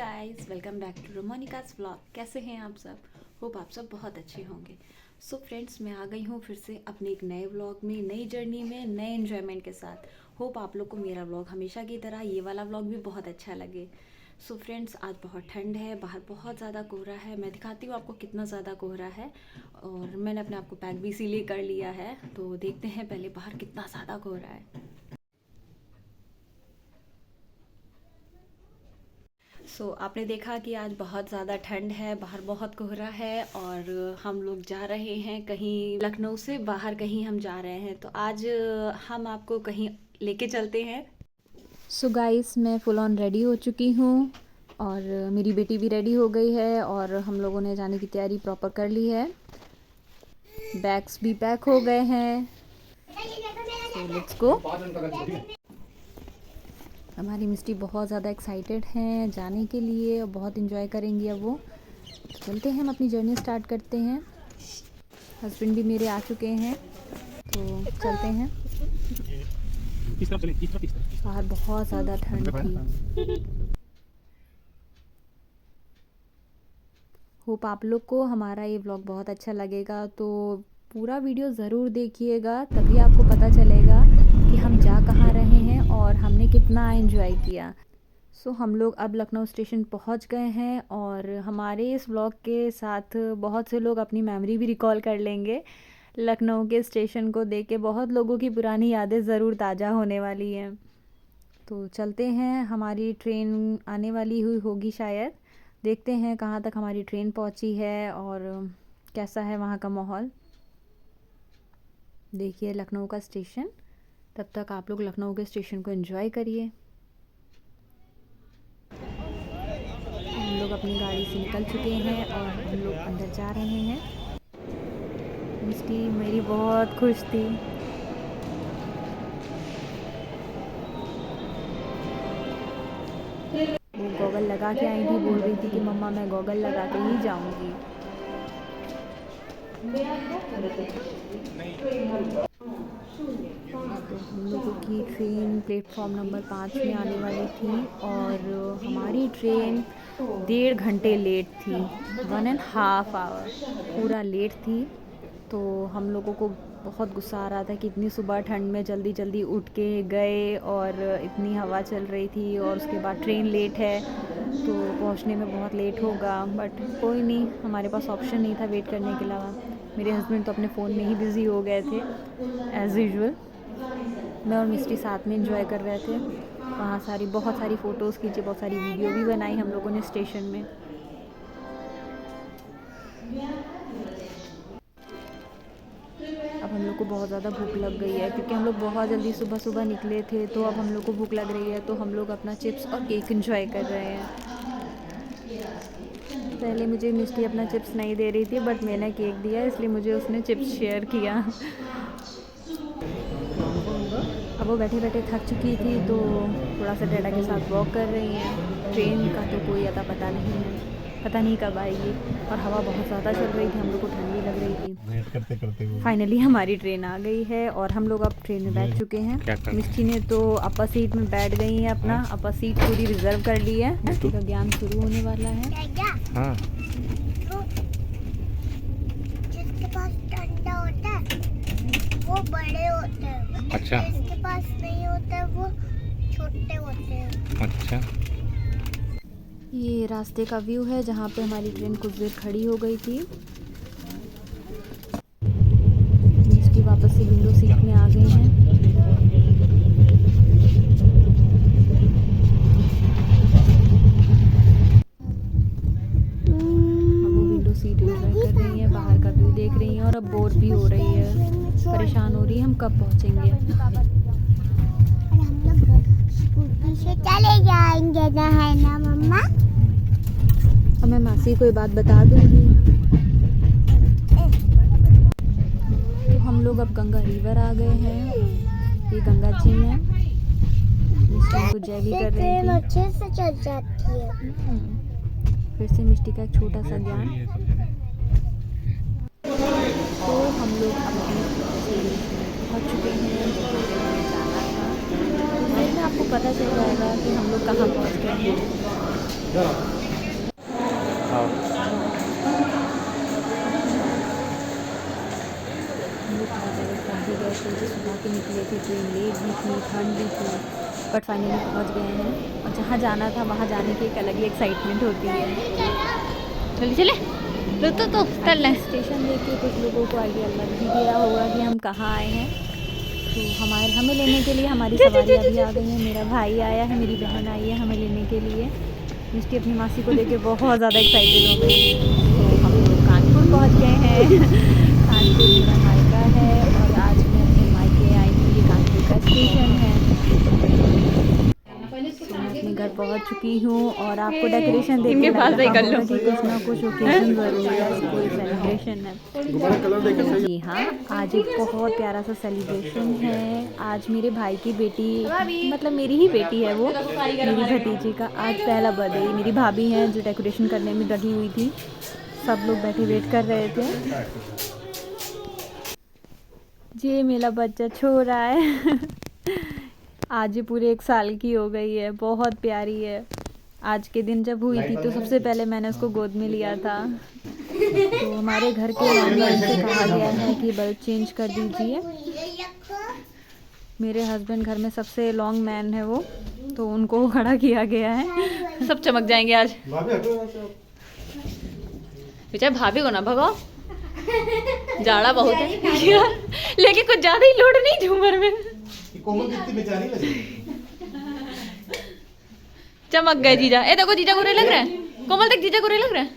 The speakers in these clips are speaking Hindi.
गाइस, वेलकम बैक टू रोमोनिकास व्लॉग। कैसे हैं आप सब? होप आप सब बहुत अच्छे होंगे। सो फ्रेंड्स, मैं आ गई हूँ फिर से अपने एक नए व्लॉग में, नई जर्नी में, नए एंजॉयमेंट के साथ। होप आप लोग को मेरा व्लॉग हमेशा की तरह ये वाला व्लॉग भी बहुत अच्छा लगे। सो फ्रेंड्स, आज बहुत ठंड है, बाहर बहुत ज़्यादा कोहरा है। मैं दिखाती हूँ आपको कितना ज़्यादा कोहरा है। और मैंने अपने आप को पैक भी इसीलिए कर लिया है। तो देखते हैं पहले बाहर कितना ज़्यादा कोहरा है। आपने देखा कि आज बहुत ज़्यादा ठंड है, बाहर बहुत कोहरा है और हम लोग जा रहे हैं कहीं, लखनऊ से बाहर कहीं हम जा रहे हैं। तो आज हम आपको कहीं लेके चलते हैं। गाइस, मैं फुल ऑन रेडी हो चुकी हूँ और मेरी बेटी भी रेडी हो गई है और हम लोगों ने जाने की तैयारी प्रॉपर कर ली है। बैग्स भी पैक हो गए हैं। Let's go. हमारी मिस्टी बहुत ज़्यादा एक्साइटेड हैं जाने के लिए और बहुत इन्जॉय करेंगी अब वो। तो चलते हैं, हम अपनी जर्नी स्टार्ट करते हैं। हस्बैंड भी मेरे आ चुके हैं, तो चलते हैं। बाहर बहुत ज़्यादा ठंड थी। होप आप लोग को हमारा ये व्लॉग बहुत अच्छा लगेगा, तो पूरा वीडियो ज़रूर देखिएगा, तभी आपको पता चलेगा कि हम जा कहाँ रहे हैं और हमने कितना एंजॉय किया। हम लोग अब लखनऊ स्टेशन पहुंच गए हैं और हमारे इस व्लॉग के साथ बहुत से लोग अपनी मेमोरी भी रिकॉल कर लेंगे। लखनऊ के स्टेशन को देख के बहुत लोगों की पुरानी यादें ज़रूर ताज़ा होने वाली हैं। तो चलते हैं, हमारी ट्रेन आने वाली हुई होगी शायद। देखते हैं कहाँ तक हमारी ट्रेन पहुंची है और कैसा है वहाँ का माहौल। देखिए लखनऊ का स्टेशन। तब तक आप लोग लखनऊ के स्टेशन को एंजॉय करिए। हम लोग अपनी गाड़ी से निकल चुके हैं और हम लोग अंदर जा रहे हैं। मिस्टी मेरी बहुत खुश थी। वो गॉगल लगा के आई थी, बोल रही थी कि मम्मा मैं गॉगल लगा के ही जाऊंगी। तो हम लोगों की ट्रेन प्लेटफॉर्म नंबर 5 में आने वाली थी और हमारी ट्रेन 1.5 घंटे लेट थी। 1.5 आवर पूरा लेट थी। तो हम लोगों को बहुत गुस्सा आ रहा था कि इतनी सुबह ठंड में जल्दी जल्दी उठ के गए और इतनी हवा चल रही थी और उसके बाद ट्रेन लेट है तो पहुंचने में बहुत लेट होगा। बट कोई नहीं, हमारे पास ऑप्शन नहीं था वेट करने के अलावा। मेरे हस्बैंड तो अपने फ़ोन में ही बिज़ी हो गए थे एज़ यूजुअल। मैं और मिस्टी साथ में एंजॉय कर रहे थे। वहाँ बहुत सारी फ़ोटोज़ खींची, बहुत सारी वीडियो भी बनाई हम लोगों ने स्टेशन में। अब हम लोग को बहुत ज़्यादा भूख लग गई है क्योंकि हम लोग बहुत जल्दी सुबह सुबह निकले थे। तो अब हम लोग को भूख लग रही है, तो हम लोग अपना चिप्स और केक एंजॉय कर रहे हैं। पहले मुझे मिस्टी अपना चिप्स नहीं दे रही थी, बट मैंने केक दिया इसलिए मुझे उसने चिप्स शेयर किया। अब वो बैठे बैठे थक चुकी थी तो थोड़ा सा डैडा के साथ वॉक कर रही हैं। ट्रेन का तो कोई अता पता नहीं है, पता नहीं कब आएगी। और हवा बहुत ज़्यादा चल रही थी, हम लोग को ठंड भी लग रही थी। वेट करते करते फाइनली हमारी ट्रेन आ गई है और हम लोग अब ट्रेन में बैठ चुके हैं। मिस्टी ने तो अपर सीट में बैठ गई है, अपना अपर सीट पूरी रिजर्व कर ली है। मिस्टी का ज्ञान शुरू होने वाला है। हाँ, जिसके पास डंडा होता है वो बड़े होते हैं। अच्छा। जिसके पास नहीं होता है वो छोटे होते हैं। अच्छा। ये रास्ते का व्यू है जहाँ पे हमारी ट्रेन कुछ देर खड़ी हो गई थी। मिस्टी वापस से विंडो सीट में आ गई हैं। अब वो विंडो सीट एंजॉय कर रही हैं, बाहर का व्यू देख रही हैं और अब बोर भी हो रही है, परेशान हो रही है हम कब पहुँचेंगे। और हम लोग स्कूटी से चले जाएंगे ना, है ना मम्मा? अब मैं मासी को ये बात बता दूंगी। तो हम लोग अब गंगा रिवर आ गए हैं। ये गंगा जी हैं। मिस्टी को जय भी कर रही थी। अच्छे से चल जाती है। फिर से मिस्टी का एक छोटा सा ज्ञान। तो हम लोग अपने पहुँच चुके हैं जहाँ पे हमें जाना था। तो में आपको पता चल जाएगा कि हम लोग कहाँ पहुँच गए हैं। हम लोग बहुत ज़्यादा थक भी गए थे, सुबह के निकले थे, ट्रेन लेट भी थी, ठंड भी थी, बट फाइनली पहुंच गए हैं। और जहाँ जाना था वहाँ जाने की एक अलग ही एक्साइटमेंट होती है। चलिए चले तो चल रहे स्टेशन देख के कुछ लोगों को आइडिया लग भी गया होगा कि हम कहाँ आए हैं। तो हमें लेने के लिए हमारी सवारी अभी आ गई है। मेरा भाई आया है, मेरी बहन आई है हमें लेने के लिए। मिष्टी अपनी मासी को देख के बहुत ज़्यादा एक्साइटेड हो गई। तो हम लोग कानपुर पहुँच गए हैं। कानपुर मेरा मायका है और आज मैं अपने मायके आई हूँ। ये कानपुर का स्टेशन है। तो मैं अपने घर पहुँच चुकी हूँ और आपको डेकोरेशन देख के लग रहा होगा कि कुछ ना कुछ ओकेजन ज़रूर है, कोई सेलिब्रेशन है। जी हाँ, आज एक बहुत प्यारा सा सेलिब्रेशन है। आज मेरे भाई की बेटी, मतलब मेरी ही बेटी है वो, मेरी भतीजी का आज पहला बर्थडे। मेरी भाभी हैं जो डेकोरेशन करने में लगी हुई थी। सब लोग बैठे वेट कर रहे थे। जी मेरा बच्चा छो रहा है। आज ये पूरे 1 साल की हो गई है, बहुत प्यारी है। आज के दिन जब हुई थी तो सबसे पहले मैंने उसको गोद में लिया था। तो हमारे घर के लैंडलाइन से कहा गया है कि बल्ब चेंज कर दीजिए। मेरे हस्बैंड घर में सबसे लॉन्ग मैन है वो, तो उनको खड़ा किया गया है। सब चमक जाएंगे आज। बेचारे भाभी को ना भगाओ, जाड़ा बहुत है लेकिन कुछ ज्यादा ही लोड नहीं झूमर में। कोमल कितनी बेचारी लग रही चमक गए जीजा। ए देखो जीजा बुरे लग रहे हैं। कोमल तक जीजा बुरे लग रहे हैं।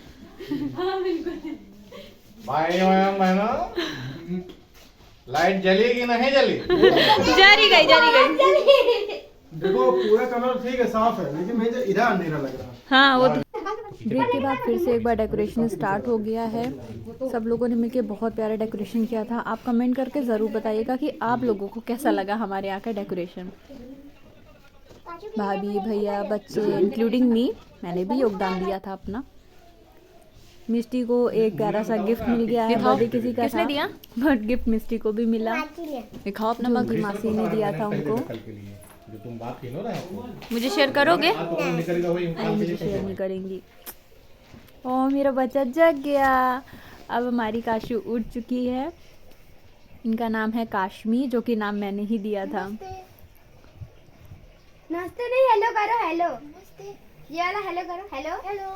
हाँ बिल्कुल। भाई बहना लाइट जली कि नहीं जली? जारी गई। देखो पूरा कलर ठीक है, साफ है, लेकिन मुझे इधर अंधेरा लग रहा है। हाँ वो ब्रेक के बाद फिर से एक बार डेकोरेशन स्टार्ट हो गया है। सब लोगों ने मिलकर बहुत प्यारा डेकोरेशन किया था। आप कमेंट करके ज़रूर बताइएगा कि आप लोगों को कैसा लगा हमारे यहाँ का डेकोरेशन। भाभी भैया बच्चे इंक्लूडिंग मी, मैंने भी योगदान दिया था अपना। मिष्टी को एक प्यारा सा गिफ्ट मिल गया है। बर्थडे किसी का किसने दिया, बट गिफ्ट मिष्टी को भी मिला। दिखाओ अपना मग, मासी ने दिया था उनको। जो तुम बात की ना मुझे शेयर करोगे? निकलेगा वही मुझे शेयर नहीं करेंगी। ओह मेरा बच्चा जग गया। अब हमारी काशू उठ चुकी है। इनका नाम है काश्मी, जो कि नाम मैंने ही दिया था। नमस्ते नहीं, हेलो करो, हेलो ये वाला हेलो करो, hello hello.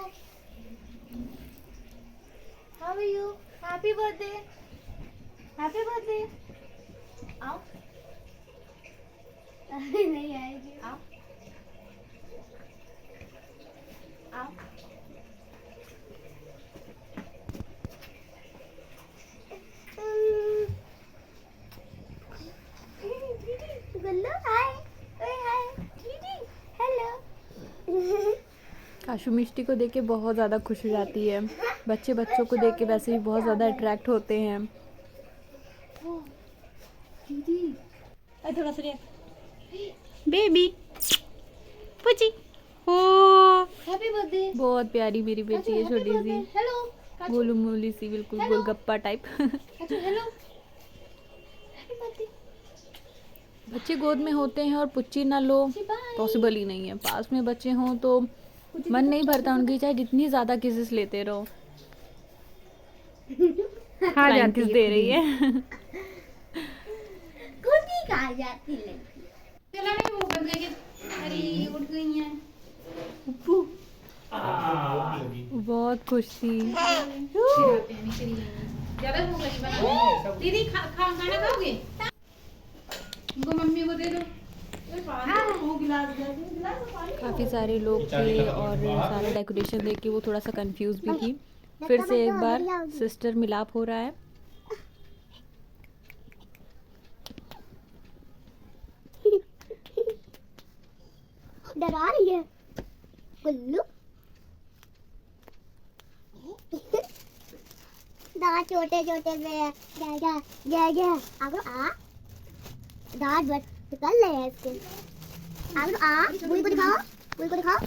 How are you? Happy birthday, happy birthday. आओ नहीं आएगी, आओ आओ। गुल्लू हाय, ओए हाय दीदी, हेलो। काशू मिष्टी को देख के बहुत ज़्यादा खुश हो जाती है। बच्चे बच्चों को देख के वैसे भी बहुत ज़्यादा अट्रैक्ट होते हैं। दीदी थोड़ा सा बेबी पुची हो, हैप्पी बर्थडे। बहुत प्यारी मेरी बेटी है, छोटी सी हेलो गोलू मोली सी, बिल्कुल golgappa type. Hello, happy birthday. बच्चे गोद में होते हैं और पुच्ची ना लो, पॉसिबल ही नहीं है। पास में बच्चे हों तो मन नहीं भरता उनकी, चाहे जितनी ज़्यादा किसेस लेते रहो। फ्लाइंग किस दे रही है। खुद ही खा जाती है। चला नहीं वो बंद करके, अरे उठ गई हैं। बहुत खुश थी। ज्यादा भूख लगी बना। दीदी खाना खाओगे? उनको मम्मी को दे दो। काफ़ी सारे लोग थे और सारा डेकोरेशन देख के वो थोड़ा सा कंफ्यूज भी थी। फिर से एक बार सिस्टर मिलाप हो रहा है। डरा रही है गुल्लू। दांत छोटे छोटे से गया आगो आ, दांत बस निकल रहे हैं इसके। आगो आ, बुई को दिखाओ, बुई को दिखाओ।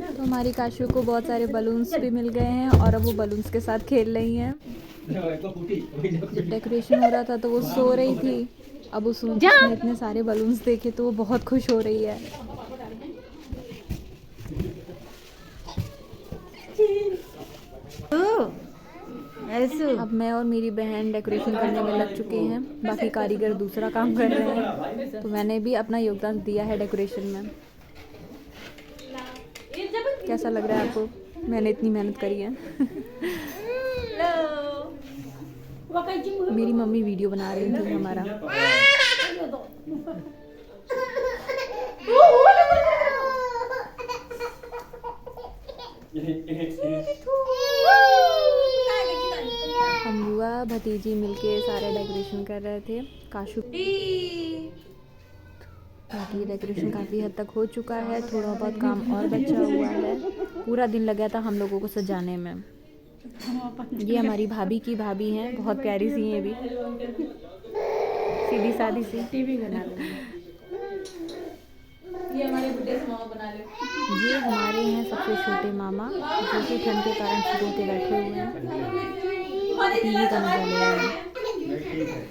तो हमारी काशू को बहुत सारे बलून्स भी मिल गए हैं और अब वो बलून्स के साथ खेल रही हैं। जब डेकोरेशन हो रहा था तो वो सो रही थी। अब उसने इतने सारे बलून्स देखे तो वो बहुत खुश हो रही है। ऐसु अब मैं और मेरी बहन डेकोरेशन करने में लग चुके हैं, बाकी कारीगर दूसरा काम कर रहे हैं, तो मैंने भी अपना योगदान दिया है डेकोरेशन में। कैसा लग रहा है आपको? मैंने इतनी मेहनत करी है। मेरी मम्मी वीडियो बना रही थी हमारा। हम बुआ भतीजी मिलके सारे डेकोरेशन कर रहे थे। काशू बाकी डेकोरेशन काफ़ी हद तक हो चुका है, थोड़ा बहुत काम और बचा हुआ है। पूरा दिन लगा था हम लोगों को सजाने में। ये हमारी भाभी की भाभी हैं, बहुत प्यारी सी हैं भी, सीधी सादी सी। टीवी बना लो। ये हमारे बुड्ढे से मामा बना लो। ये हमारे हैं सबसे छोटे मामा, जो कि ठंड के कारण छुट्टियों के बैठे हुए हैं, टीवी का मजा ले रहे हैं।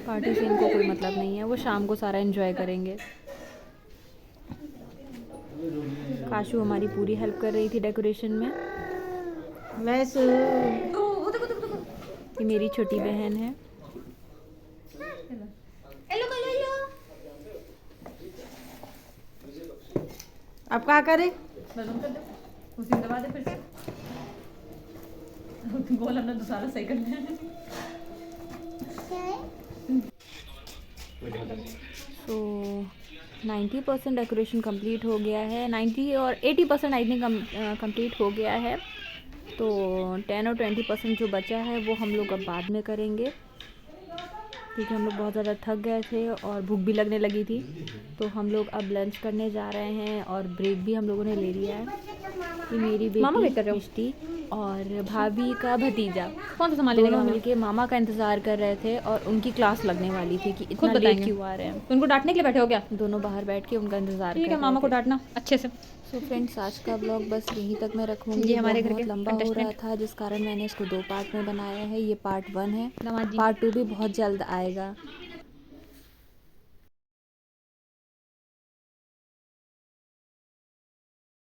पार्टी से इनको कोई मतलब नहीं है, वो शाम को सारा एंजॉय करेंगे। काशू हमारी पूरी हेल्प कर रही थी डेकोरेशन में। वैसु ये मेरी छोटी बहन है। अब क्या करे? बलून कर दो, उसी में दबा दे फिर से। तुम बोल हमने दूसरा सही कर लिया। सो 90% डेकोरेशन कंप्लीट हो गया है, 90 और 80% आई थिंक कंप्लीट हो गया है। तो 10 और 20% जो बचा है वो हम लोग अब बाद में करेंगे, क्योंकि हम लोग बहुत ज़्यादा थक गए थे और भूख भी लगने लगी थी। तो हम लोग अब लंच करने जा रहे हैं और ब्रेक भी हम लोगों ने ले लिया है। ये मेरी बेटी मिष्टी और भाभी का भतीजा कौन सा सामान लेने दोनों का? मिलके मामा का इंतज़ार कर रहे थे और उनकी क्लास लगने वाली थी कि इतना लेट बताएंगे। क्यों आ रहे हैं। उनको डांटने के लिए बैठे हो क्या? दोनों बाहर बैठ के उनका इंतज़ार ठीक कर है, रहे मामा को थे। डांटना अच्छे से। सो फ्रेंड्स, आज का ब्लॉग बस यहीं तक मैं रखूँगी। ये हमारे ब्लॉग घर के बहुत लंबा हो रहा contestant। था, जिस कारण मैंने इसको 2 पार्ट में बनाया है। ये पार्ट 1 है, दामाद जी। पार्ट 2 भी बहुत जल्द आएगा।